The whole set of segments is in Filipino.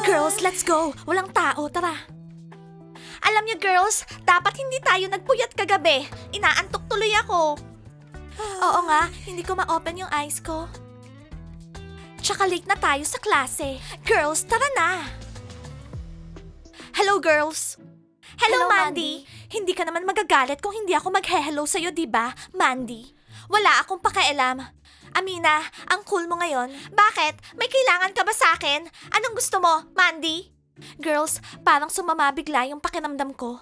Girls, let's go. Walang tao, tara. Alam niyo girls, dapat hindi tayo nagpuyat kagabi. Inaantok tuloy ako. Oo nga, hindi ko ma-open yung eyes ko. Tsaka late na tayo sa klase. Girls, tara na. Hello girls. Hello Mandy. Hindi ka naman magagalit kung hindi ako mag-hello sa'yo, diba, Mandy? Wala akong pakialam. Amina, ang cool mo ngayon. Bakit? May kailangan ka ba sa akin? Anong gusto mo, Mandy? Girls, parang sumama bigla yung pakiramdam ko.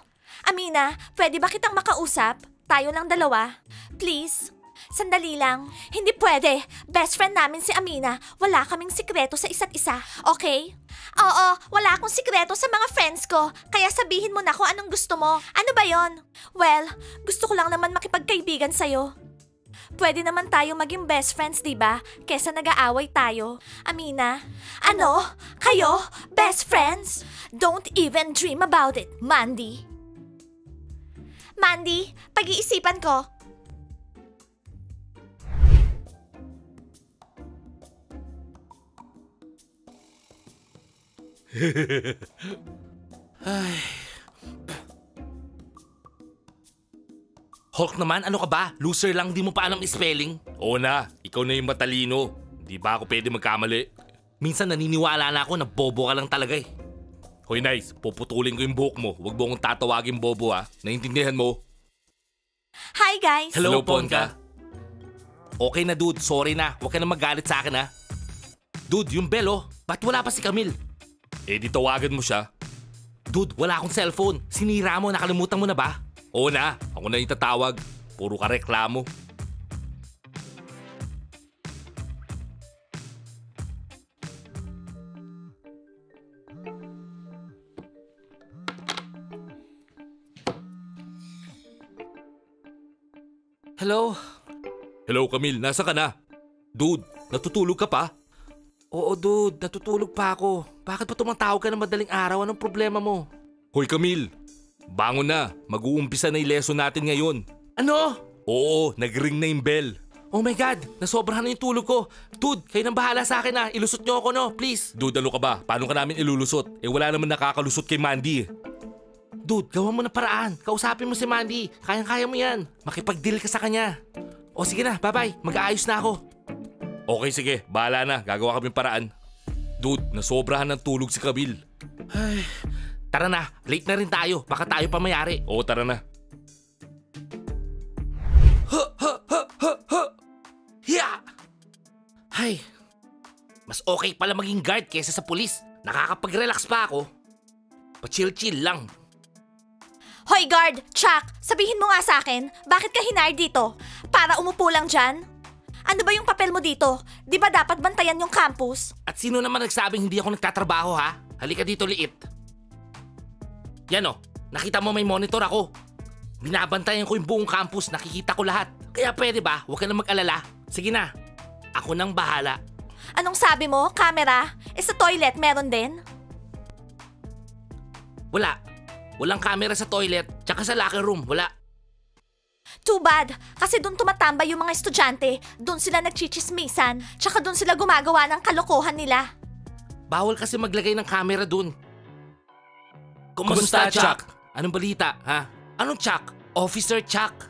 Amina, pwede ba kitang makausap? Tayo lang dalawa. Please? Sandali lang. Hindi pwede. Best friend namin si Amina. Wala kaming sikreto sa isa't isa. Okay? Oo, wala akong sikreto sa mga friends ko. Kaya sabihin mo na kung anong gusto mo. Ano ba yon? Well, gusto ko lang naman makipagkaibigan sa'yo. Pwede naman tayo maging best friends, diba? Kesa nag-aaway tayo. Amina? Ano? Kayo? Best friends? Don't even dream about it, Mandy. Mandy, pag-iisipan ko. Hulk naman, ano ka ba? Loser lang, di mo pa alam spelling. Oo na, ikaw na yung matalino. Di ba ako pwede magkamali? Minsan naniniwala na ako na bobo ka lang talaga eh. Hoy Nice, puputulin ko yung buhok mo. Huwag mo akong tatawagin bobo ha. Naintindihan mo? Hi guys! Hello Ponka. Okay na dude, sorry na. Huwag ka na magalit sa akin ha. Dude, yung bell oh. Ba't wala pa si Camille? Eh di tawagan mo siya. Dude, wala akong cellphone. Sinira mo, nakalimutan mo na ba? Oo na, ako na yung tatawag. Puro ka reklamo. Hello? Hello Camille, nasa ka na? Dude, natutulog ka pa? Oo dude, natutulog pa ako. Bakit pa tumatawag ka ng madaling araw? Anong problema mo? Hoy Camille, bangon na. Mag-uumpisa na yung lesson natin ngayon. Ano? Oo, nag-ring na yung bell. Oh my God, nasobrahan na yung tulog ko. Dude, kayo nang bahala sa akin ha. Ilusot niyo ako no, please. Dude, ano ka ba? Paano ka namin ilulusot? Eh wala naman nakakalusot kay Mandy. Dude, gawa mo na paraan. Kausapin mo si Mandy. Kayang-kaya mo yan. Makipag-deal ka sa kanya. O sige na, bye-bye. Mag-aayos na ako. Okay, sige. Bahala na. Gagawa kami paraan. Dude, nasobrahan ng tulog si Camille. Ay, tara na. Late na rin tayo. Baka tayo pa mayari. Oo, tara na. Hiya! Ay, mas okay pala maging guard kesa sa pulis. Nakakapag-relax pa ako. Pa-chill-chill lang. Hoy guard, Chuck, sabihin mo nga sa akin, bakit ka hinire dito? Para umupo lang dyan? Ano ba yung papel mo dito? Di ba dapat bantayan yung campus? At sino naman nagsabing hindi ako nagtatrabaho ha? Halika dito liit. Yan o, nakita mo may monitor ako. Binabantayan ko yung buong campus, nakikita ko lahat. Kaya pwede ba? Huwag ka na mag-alala. Sige na, ako nang bahala. Anong sabi mo, camera? Sa toilet meron din? Wala. Walang camera sa toilet, tsaka sa locker room, wala. Too bad, kasi doon tumatambay yung mga estudyante, doon sila nagchichismisan, tsaka doon sila gumagawa ng kalokohan nila. Bawal kasi maglagay ng camera doon. Kumusta, Chuck? Anong balita, ha? Anong Chuck? Officer Chuck?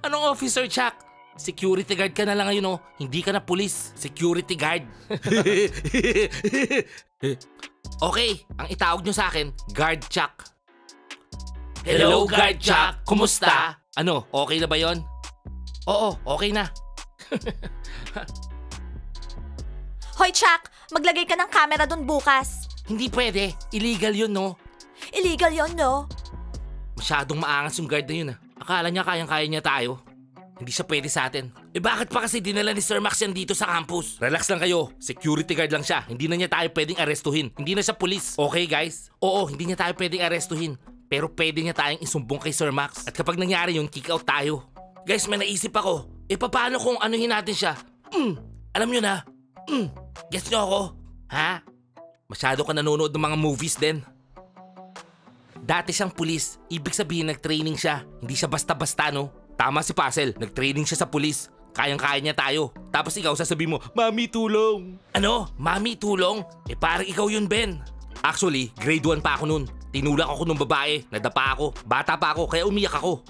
Anong Officer Chuck? Security guard ka na lang ngayon, oh. Hindi ka na pulis. Security guard. Okay, ang itawag nyo sa akin, Guard Chuck. Hello, Guard Chuck. Kumusta? Ano, okay na ba yon? Oo, okay na. Hoy Chuck, maglagay ka ng camera doon bukas. Hindi pwede. Illegal yun, no? Illegal yon, no? Masyadong maangas yung guard na yun, ah. Akala niya kayang-kaya niya tayo. Hindi siya pwede sa atin. Eh bakit pa kasi dinala ni Sir Max yan dito sa campus? Relax lang kayo. Security guard lang siya. Hindi na niya tayo pwedeng arestuhin. Hindi na siya pulis. Okay, guys? Oo, hindi niya tayo pwedeng arestuhin. Pero pwede niya tayong isumbong kay Sir Max. At kapag nangyari yun, kick out tayo. Guys, may naisip ako. Eh paano kung anuhin natin siya? Alam nyo na. Guess nyo ako? Ha? Masyado ka nanonood ng mga movies din. Dati siyang pulis. Ibig sabihin nag-training siya. Hindi siya basta-basta, no? Tama si Puzzle. Nag-training siya sa pulis. Kayang-kaya niya tayo. Tapos ikaw sasabihin mo, Mami, tulong. Ano? Mami, tulong? Eh parang ikaw yun, Ben. Actually, grade 1 pa ako nun. Tinulak ako nung babae, nadapa ako. Bata pa ako, kaya umiyak ako.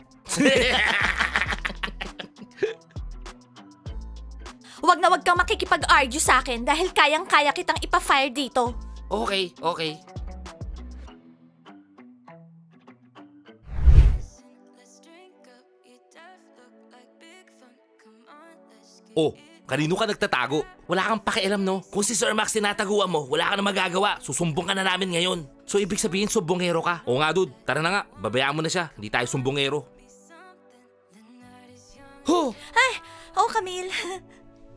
Huwag na huwag kang makikipag-argue sa akin dahil kayang-kaya kitang ipa-fire dito. Okay, okay. Oh, kanino ka nagtatago? Wala kang pakialam, no? Kung si Sir Max tinataguan mo, wala ka na magagawa. Susumbong ka na namin ngayon. So ibig sabihin sumbongero ka? Oo nga dude, tara na nga, babayaan mo na siya. Hindi tayo sumbongero. Huh! Ay, oh Camille.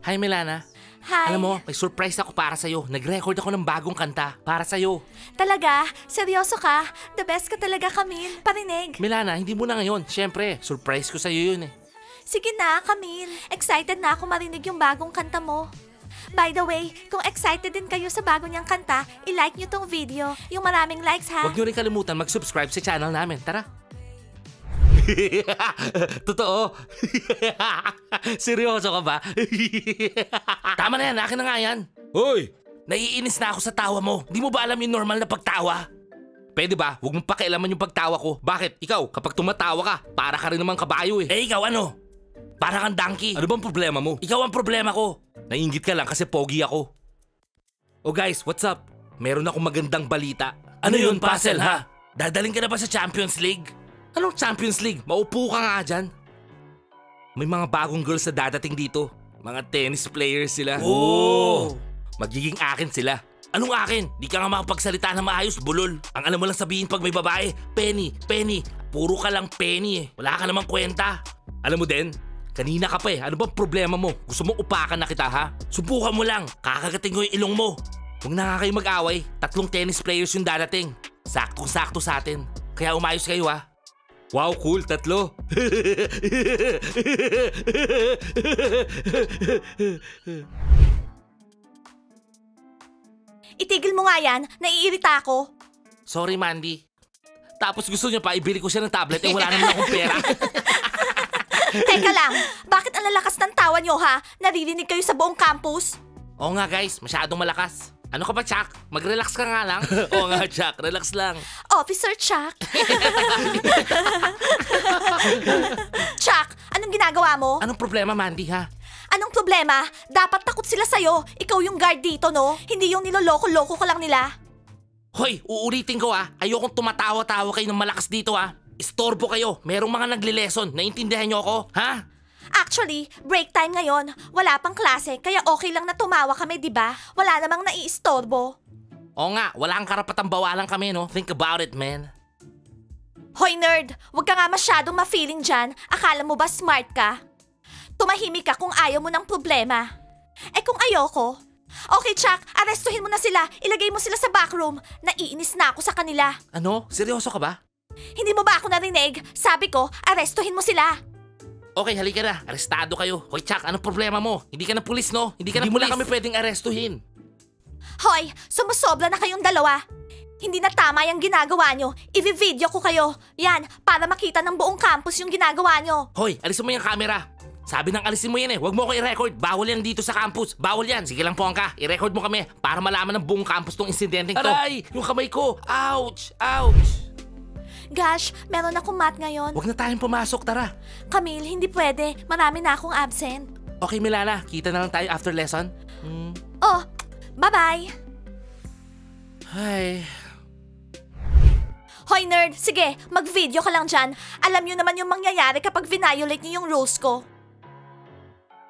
Hi, Milana. Hi. Alam mo, may surprise ako para sa'yo. Nag-record ako ng bagong kanta para sa'yo. Talaga? Seryoso ka? The best ka talaga, Camille. Parinig. Milana, hindi mo na ngayon. Siyempre, surprise ko sa'yo yun eh. Sige na, Camille. Excited na ako marinig yung bagong kanta mo. By the way, kung excited din kayo sa bago niyang kanta, i-like niyo tong video. Yung maraming likes, ha? Huwag niyo rin kalimutan mag-subscribe sa channel namin. Tara. Totoo? Seryoso ka ba? Tama na yan, akin na nga yan. Hoy! Naiinis na ako sa tawa mo. Di mo ba alam yung normal na pagtawa? Pwede ba? Huwag mong pakialaman yung pagtawa ko. Bakit? Ikaw, kapag tumatawa ka, para ka rin naman kabayo eh. Eh ikaw ano? Para kang donkey. Ano bang problema mo? Ikaw ang problema ko. Naiingit ka lang kasi pogi ako. Oh guys, what's up? Meron akong magandang balita. Ano yun, Puzzle ha? Dadaling ka na ba sa Champions League? Anong Champions League? Maupo ka nga dyan. May mga bagong girls na dadating dito. Mga tennis players sila. Oh! Magiging akin sila. Anong akin? Di ka nga makapagsalita na maayos, bulol. Ang alam mo lang sabihin pag may babae, Penny, Penny. Puro ka lang Penny eh. Wala ka namang kwenta. Alam mo din, kanina ka pa eh. Ano bang problema mo? Gusto mo upakan na kita ha? Subukan mo lang. Kakagating ko yung ilong mo. Huwag na nga kayo mag-away. 3 tennis players yung dadating. Saktong-sakto sa atin. Kaya umayos kayo ha. Wow, cool. 3. Itigil mo nga yan. Naiirita ako. Sorry, Mandy. Tapos gusto niya pa, ibili ko siya ng tablet eh wala naman akong pera. Teka lang. Bakit ang lalakas ng tawa niyo, ha? Naririnig kayo sa buong campus? Oo nga guys, masyadong malakas. Ano ka ba, Chuck? Mag-relax ka nga lang. Oo nga, Chuck. Relax lang. Officer Chuck. Chuck, anong ginagawa mo? Anong problema, Mandy, ha? Anong problema? Dapat takot sila sa'yo. Ikaw yung guard dito, no? Hindi yung niloloko-loko ka lang nila. Hoy, uulitin ko ayokong tumatawa-tawa kayo ng malakas dito Istorbo kayo, merong mga nagle-lesson, naiintindihan niyo ako, ha? Actually, break time ngayon. Wala pang klase, kaya okay lang na tumawa kami, di ba? Wala namang naiistorbo. Oo nga, wala kang karapatang bawalan kami, no? Think about it, man. Hoy nerd, wag ka nga masyadong ma-feeling dyan. Akala mo ba smart ka? Tumahimik ka kung ayaw mo ng problema. Eh kung ayoko? Okay, Chuck, arestuhin mo na sila. Ilagay mo sila sa backroom. Naiinis na ako sa kanila. Ano? Seryoso ka ba? Hindi mo ba ako narinig? Sabi ko, arestuhin mo sila. Okay, halika na. Arestado kayo. Hoy, Chuck, anong problema mo? Hindi ka na pulis, no? Hindi mo na kami pwedeng arestuhin. Hoy, sumusobra na kayong dalawa. Hindi na tama yung ginagawa nyo. I-video ko kayo. Yan, para makita ng buong campus yung ginagawa nyo. Hoy, alisin mo yung camera. Sabi ng alisin mo yan eh. Huwag mo ko i-record. Bawal yan dito sa campus. Bawal yan. Sige lang po ka. I-record mo kami para malaman ng buong campus tong insidenteng to. Aray! Yung kamay ko! Ouch! Ouch! Gosh, meron akong math ngayon. Huwag na tayong pumasok, tara. Camille, hindi pwede. Marami na akong absent. Okay, Milana. Kita na lang tayo after lesson. Oh, bye-bye. Ay... Hoy nerd, sige, mag-video ka lang dyan. Alam nyo naman yung mangyayari kapag violate nyo yung rules ko.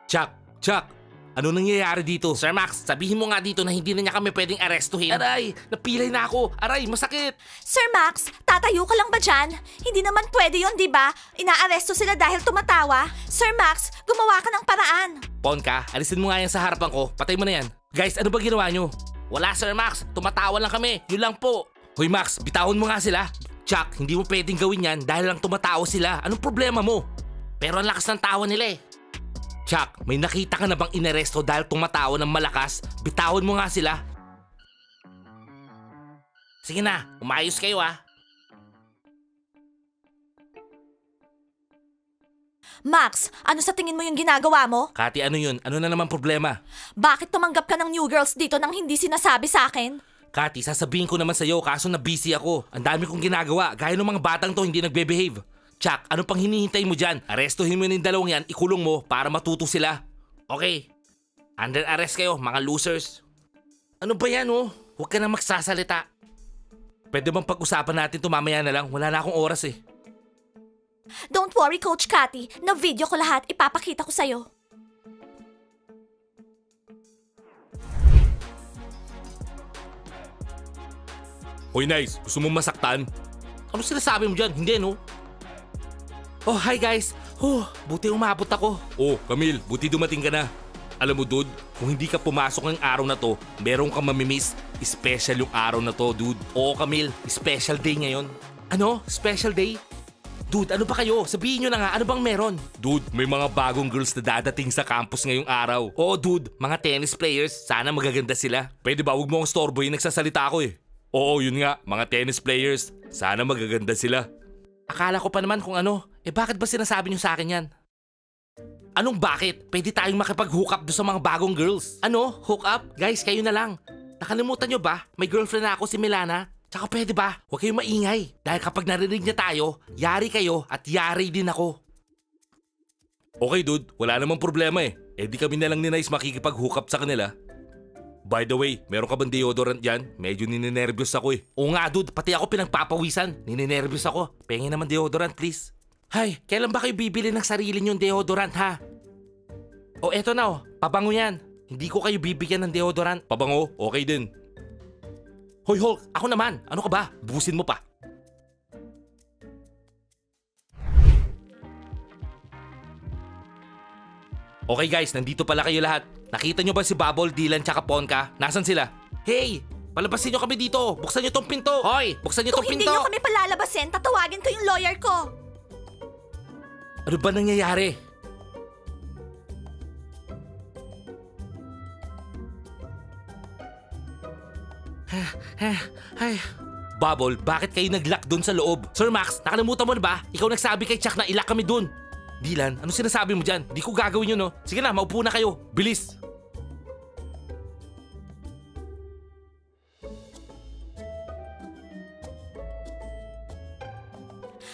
Chuck! Ano nangyayari dito? Sir Max, sabihin mo nga dito na hindi na niya kami pwedeng arestuhin. Aray! Napilay na ako! Aray! Masakit! Sir Max, tatayo ka lang ba dyan? Hindi naman pwede yun, di ba? Inaaresto sila dahil tumatawa. Sir Max, gumawa ka ng paraan. Ponka, alisin mo nga yan sa harapan ko. Patay mo na yan. Guys, ano ba ginawa nyo? Wala, Sir Max. Tumatawa lang kami. Yun lang po. Hoy Max, bitawan mo nga sila. Chuck, hindi mo pwedeng gawin yan dahil lang tumatawa sila. Anong problema mo? Pero ang lakas ng tawa nila eh. Chuck, may nakita ka na bang inaresto dahil tumatawa ng malakas? Bitawan mo nga sila. Sige na, umayos kayo Max, ano sa tingin mo yung ginagawa mo? Kati, ano yun? Ano na naman problema? Bakit tumanggap ka ng new girls dito nang hindi sinasabi sa akin? Kati, sasabihin ko naman sa'yo kaso na busy ako. Ang dami kong ginagawa. Gaya ng mga batang to hindi nagbe-behave. Chuck, ano pang hinihintay mo dyan? Arestuhin mo yung dalawang yan, ikulong mo para matuto sila. Okay. Under arrest kayo, mga losers. Ano ba yan, oh? Huwag ka na magsasalita. Pwede bang pag-usapan natin to mamaya na lang? Wala na akong oras eh. Don't worry, Coach Cathy. Na-video ko lahat, ipapakita ko sa'yo. Hoy, Nice, gusto mo masaktan? Ano sinasabi mo dyan? Hindi, no? Oh, hi guys. Buti umabot ako. Oh, Camille, buti dumating ka na. Alam mo, dude, kung hindi ka pumasok ng araw na to, meron kang mamimiss. Special yung araw na to, dude. Oo, Camille, special day ngayon. Ano? Special day? Dude, ano ba kayo? Sabihin nyo na nga, ano bang meron? Dude, may mga bagong girls na dadating sa campus ngayong araw. Oo, dude, mga tennis players. Sana magaganda sila. Pwede ba, huwag mo akong storboy, nagsasalita ako eh. Oo, yun nga, mga tennis players. Sana magaganda sila. Akala ko pa naman kung ano. Bakit ba sinasabi nyo sa akin yan? Anong bakit? Pwede tayong makipag-hook up doon sa mga bagong girls. Ano? Hook up? Guys, kayo na lang. Nakalimutan nyo ba? May girlfriend na ako, si Milana. Tsaka pwede ba? Huwag kayong maingay. Dahil kapag narinig niya tayo, yari kayo at yari din ako. Okay dude, wala namang problema eh. Di kami na lang ni Nice makikipag-hook up sa kanila. By the way, meron ka bang deodorant dyan? Medyo ninenervyos ako eh. Oo nga dude, pati ako pinagpapawisan. Ninenervyos ako. Pengen naman deodorant please. Hay, kailan ba kayo bibili ng sarili nyong deodorant ha? O eto na oh, pabango yan. Hindi ko kayo bibigyan ng deodorant. Pabango? Okay din. Hoy Hulk, ako naman. Ano ka ba? Busin mo pa. Okay guys, nandito pala kayo lahat. Nakita nyo ba si Bubble, Dylan, tsaka Ponka? Nasaan sila? Hey! Palabasin nyo kami dito! Buksan nyo tong pinto! Hoy! Buksan nyo tong Kung pinto! hindi nyo kami palalabasin, tatawagin ko yung lawyer ko. Ano ba nangyayari? Ay. Bubble, bakit kayo nag-lock doon sa loob? Sir Max, nakalimutan mo na ba? Ikaw nagsabi kay Chuck na ilock kami doon. Dylan, ano sinasabi mo dyan? Di ko gagawin yun, no? Sige na, maupo na kayo. Bilis!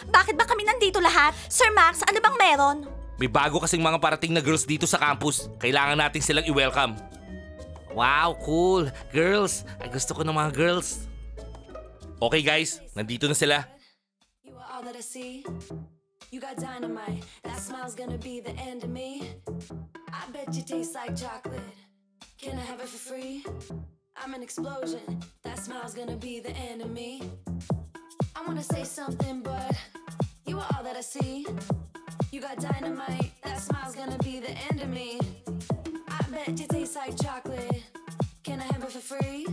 Bakit ba kami nandito lahat? Sir Max, ano bang meron? May bago kasing mga parating na girls dito sa campus. Kailangan natin silang i-welcome. Wow, cool. Girls. Ay, gusto ko ng mga girls. Okay guys, nandito na sila. You are all that I see. You got dynamite. That smile's gonna be the end of me. I bet you taste like chocolate. Can I have it for free? I'm an explosion. That smile's gonna be the end of me. I wanna say something, but you are all that I see. You got dynamite. That smile's gonna be the end of me. I bet you taste like chocolate. Can I have it for free?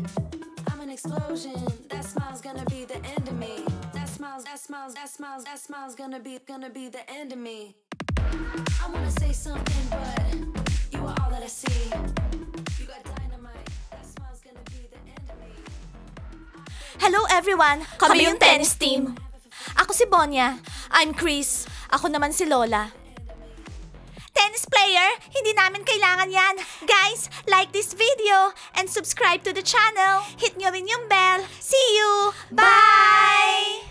I'm an explosion. That smile's gonna be the end of me. That smile's gonna be the end of me. I wanna say something, but you are all that I see. You got dynamite. That smile's gonna be the end of me. Hello everyone, kami yung tennis team. Ako si Bonya. I'm Chris. Ako naman si Lola. Tennis player, hindi namin kailangan yan. Guys, like this video and subscribe to the channel. Hit nyo rin yung bell. See you! Bye!